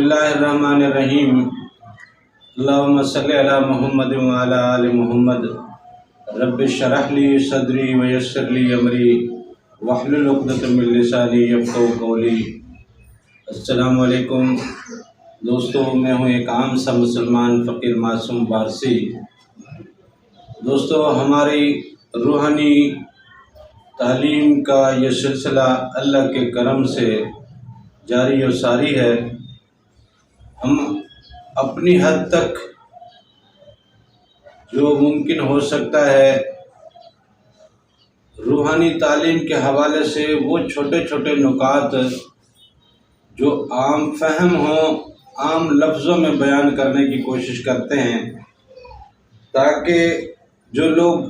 اللہ الرحمن الرحیم اللہم صلی علی محمد وعلی آل محمد رب اشرح لی صدری ویسر لی امری واحلل عقدۃ من لسانی یفقہوا قولی۔ السلام علیکم دوستو، میں ہوں ایک عام سا مسلمان فقیر معصوم بارسی۔ دوستو، ہماری روحانی تعلیم کا یہ سلسلہ اللہ کے کرم سے جاری و ساری ہے۔ ہم اپنی حد تک جو ممکن ہو سکتا ہے روحانی تعلیم کے حوالے سے وہ چھوٹے چھوٹے نکات جو عام فہم ہوں عام لفظوں میں بیان کرنے کی کوشش کرتے ہیں، تاکہ جو لوگ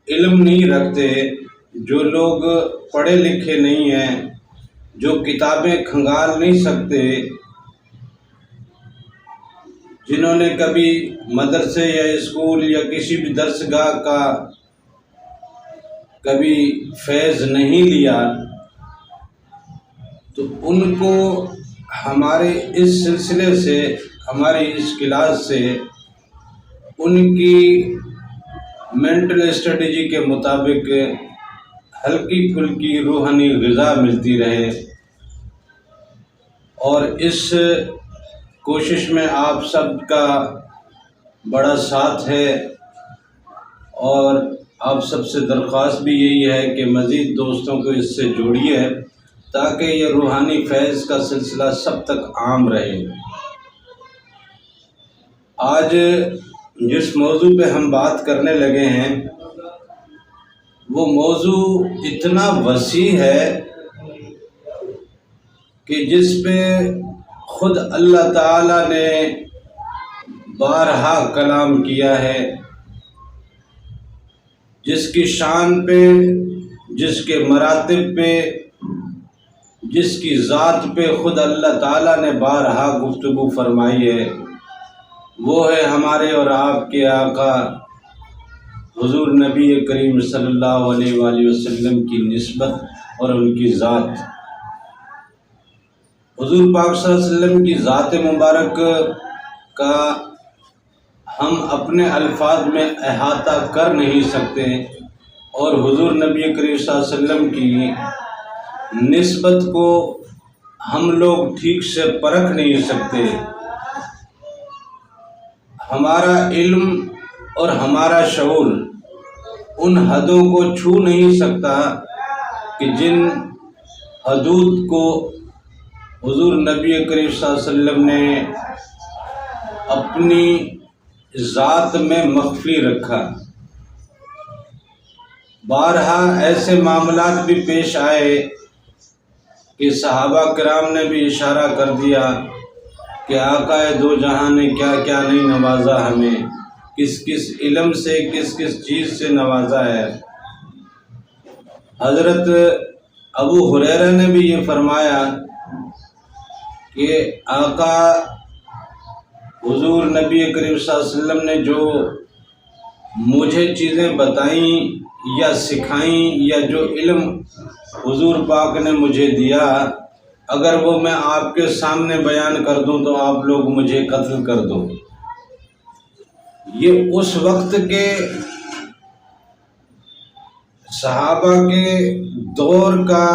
علم نہیں رکھتے، جو لوگ پڑھے لکھے نہیں ہیں، جو کتابیں کھنگال نہیں سکتے، جنہوں نے کبھی مدرسے یا اسکول یا کسی بھی درسگاہ کا کبھی فیض نہیں لیا، تو ان کو ہمارے اس سلسلے سے، ہماری اس کلاس سے ان کی مینٹل اسٹریٹجی کے مطابق ہلکی پھلکی روحانی غذا ملتی رہے۔ اور اس کوشش میں آپ سب کا بڑا ساتھ ہے، اور آپ سب سے درخواست بھی یہی ہے کہ مزید دوستوں کو اس سے جوڑیے، تاکہ یہ روحانی فیض کا سلسلہ سب تک عام رہے۔ آج جس موضوع پہ ہم بات کرنے لگے ہیں وہ موضوع اتنا وسیع ہے کہ جس پہ خود اللہ تعالیٰ نے بارہا کلام کیا ہے، جس کی شان پہ، جس کے مراتب پہ، جس کی ذات پہ خود اللہ تعالیٰ نے بارہا گفتگو فرمائی ہے، وہ ہے ہمارے اور آپ کے آقا حضور نبی کریم صلی اللہ علیہ وآلہ وسلم کی نسبت اور ان کی ذات۔ حضور پاک صلی اللہ علیہ وسلم کی ذات مبارک کا ہم اپنے الفاظ میں احاطہ کر نہیں سکتے، اور حضور نبی کریم صلی اللہ علیہ وسلم کی نسبت کو ہم لوگ ٹھیک سے پرکھ نہیں سکتے۔ ہمارا علم اور ہمارا شعور ان حدوں کو چھو نہیں سکتا کہ جن حدود کو حضور نبی کریم صلی اللہ علیہ وسلم نے اپنی ذات میں مخفی رکھا۔ بارہا ایسے معاملات بھی پیش آئے کہ صحابہ کرام نے بھی اشارہ کر دیا کہ آقا دو جہاں نے کیا کیا نہیں نوازا، ہمیں کس کس علم سے، کس کس چیز سے نوازا ہے۔ حضرت ابو ہریرہ نے بھی یہ فرمایا کہ آقا حضور نبی کریم صلی اللہ علیہ وسلم نے جو مجھے چیزیں بتائیں یا سکھائیں، یا جو علم حضور پاک نے مجھے دیا، اگر وہ میں آپ کے سامنے بیان کر دوں تو آپ لوگ مجھے قتل کر دو۔ یہ اس وقت کے صحابہ کے دور کا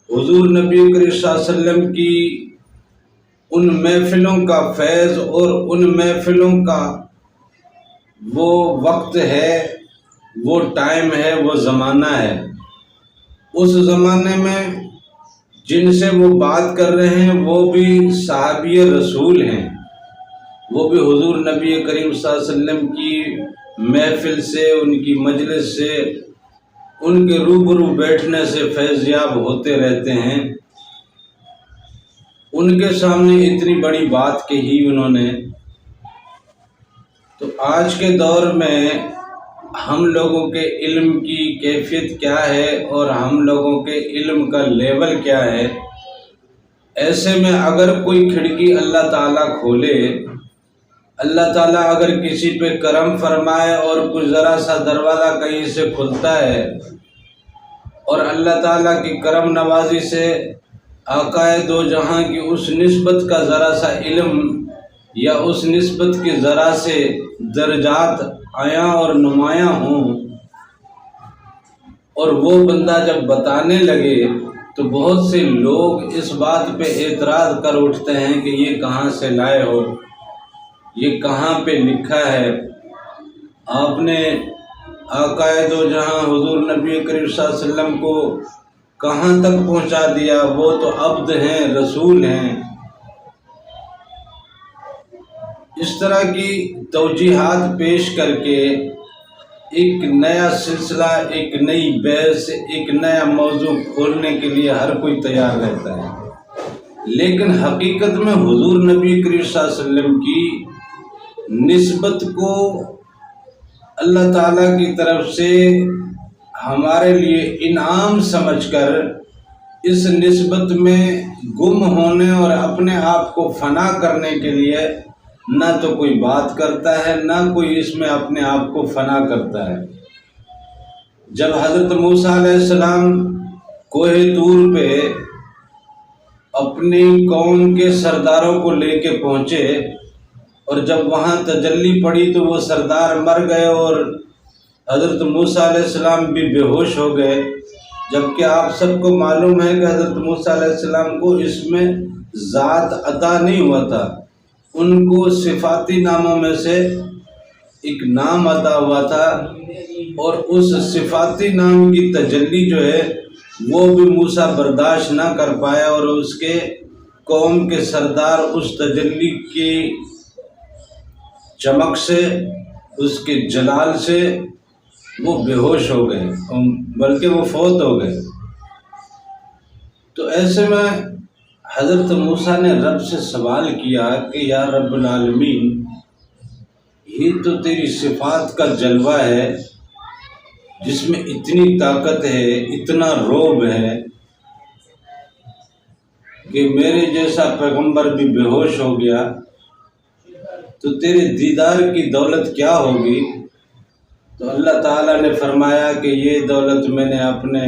حضور نبی کریم صلی اللہ علیہ وسلم کی ان محفلوں کا فیض اور ان محفلوں کا وہ وقت ہے، وہ ٹائم ہے، وہ زمانہ ہے۔ اس زمانے میں جن سے وہ بات کر رہے ہیں وہ بھی صحابی رسول ہیں، وہ بھی حضور نبی کریم صلی اللہ علیہ وسلم کی محفل سے، ان کی مجلس سے، ان کے روبرو بیٹھنے سے فیض یاب ہوتے رہتے ہیں۔ ان کے سامنے اتنی بڑی بات کہی انہوں نے۔ تو آج کے دور میں ہم لوگوں کے علم کی کیفیت کیا ہے اور ہم لوگوں کے علم کا لیول کیا ہے؟ ایسے میں اگر کوئی کھڑکی اللہ تعالیٰ کھولے، اللہ تعالیٰ اگر کسی پہ کرم فرمائے اور کچھ ذرا سا دروازہ کہیں سے کھلتا ہے، اور اللہ تعالیٰ کی کرم نوازی سے آقائے دو جہاں کی اس نسبت کا ذرا سا علم یا اس نسبت کے ذرا سے درجات عیاں اور نمایاں ہوں، اور وہ بندہ جب بتانے لگے تو بہت سے لوگ اس بات پہ اعتراض کر اٹھتے ہیں کہ یہ کہاں سے لائے ہو، یہ کہاں پہ لکھا ہے؟ آپ نے آقائے دو جہاں حضور نبی کریم صلی اللہ علیہ وسلم کو کہاں تک پہنچا دیا؟ وہ تو عبد ہیں، رسول ہیں۔ اس طرح کی توجیحات پیش کر کے ایک نیا سلسلہ، ایک نئی بحث، ایک نیا موضوع کھولنے کے لیے ہر کوئی تیار رہتا ہے، لیکن حقیقت میں حضور نبی کریم صلی اللہ علیہ وسلم کی نسبت کو اللہ تعالیٰ کی طرف سے ہمارے لیے انعام سمجھ کر اس نسبت میں گم ہونے اور اپنے آپ کو فنا کرنے کے لیے نہ تو کوئی بات کرتا ہے، نہ کوئی اس میں اپنے آپ کو فنا کرتا ہے۔ جب حضرت موسیٰ علیہ السلام کوہ طور پہ اپنی قوم کے سرداروں کو لے کے پہنچے اور جب وہاں تجلی پڑی تو وہ سردار مر گئے اور حضرت موسیٰ علیہ السلام بھی بے ہوش ہو گئے، جبکہ آپ سب کو معلوم ہے کہ حضرت موسیٰ علیہ السلام کو اس میں ذات عطا نہیں ہوا تھا، ان کو صفاتی ناموں میں سے ایک نام عطا ہوا تھا، اور اس صفاتی نام کی تجلی جو ہے وہ بھی موسیٰ برداشت نہ کر پایا، اور اس کے قوم کے سردار اس تجلی کی چمک سے، اس کے جلال سے وہ بے ہوش ہو گئے، بلکہ وہ فوت ہو گئے۔ تو ایسے میں حضرت موسیٰ نے رب سے سوال کیا کہ یا رب العالمین، یہ تو تیری صفات کا جلوہ ہے جس میں اتنی طاقت ہے، اتنا رعب ہے کہ میرے جیسا پیغمبر بھی بے ہوش ہو گیا، تو تیرے دیدار کی دولت کیا ہوگی؟ تو اللہ تعالیٰ نے فرمایا کہ یہ دولت میں نے اپنے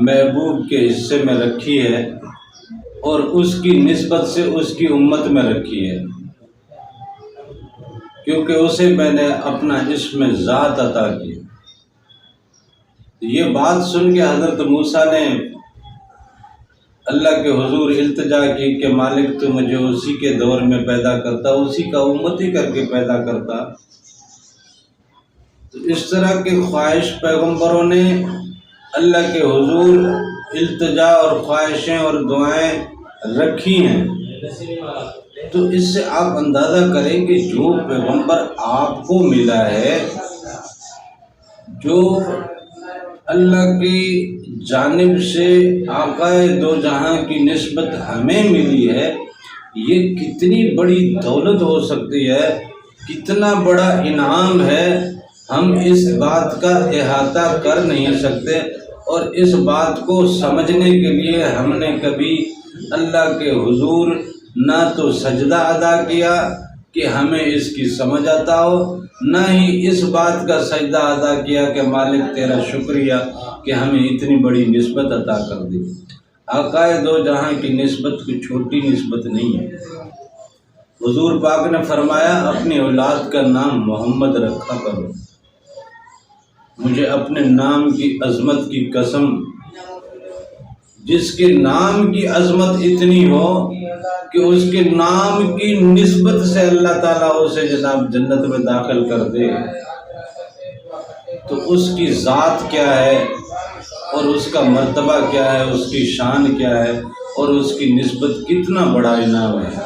محبوب کے حصے میں رکھی ہے اور اس کی نسبت سے اس کی امت میں رکھی ہے، کیونکہ اسے میں نے اپنا اسم ذات عطا کیا۔ یہ بات سن کے حضرت موسیٰ نے اللہ کے حضور التجا کی کہ مالک تو مجھے اسی کے دور میں پیدا کرتا، اسی کا امتی کر کے پیدا کرتا۔ تو اس طرح کے خواہش پیغمبروں نے اللہ کے حضور التجا اور خواہشیں اور دعائیں رکھی ہیں۔ تو اس سے آپ اندازہ کریں کہ جو پیغمبر آپ کو ملا ہے، جو اللہ کی جانب سے آقائے دو جہاں کی نسبت ہمیں ملی ہے، یہ کتنی بڑی دولت ہو سکتی ہے، کتنا بڑا انعام ہے، ہم اس بات کا احاطہ کر نہیں سکتے۔ اور اس بات کو سمجھنے کے لیے ہم نے کبھی اللہ کے حضور نہ تو سجدہ ادا کیا کہ ہمیں اس کی سمجھ آتا ہو، نہ ہی اس بات کا سجدہ ادا کیا کہ مالک تیرا شکریہ کہ ہمیں اتنی بڑی نسبت عطا کر دی۔ آقائے دو جہاں کی نسبت کوئی چھوٹی نسبت نہیں ہے۔ حضور پاک نے فرمایا اپنی اولاد کا نام محمد رکھا کرو۔ مجھے اپنے نام کی عظمت کی قسم، جس کے نام کی عظمت اتنی ہو کہ اس کے نام کی نسبت سے اللہ تعالیٰ اسے جناب جنت میں داخل کر دے، تو اس کی ذات کیا ہے اور اس کا مرتبہ کیا ہے، اس کی شان کیا ہے اور اس کی نسبت کتنا بڑا انعام ہے۔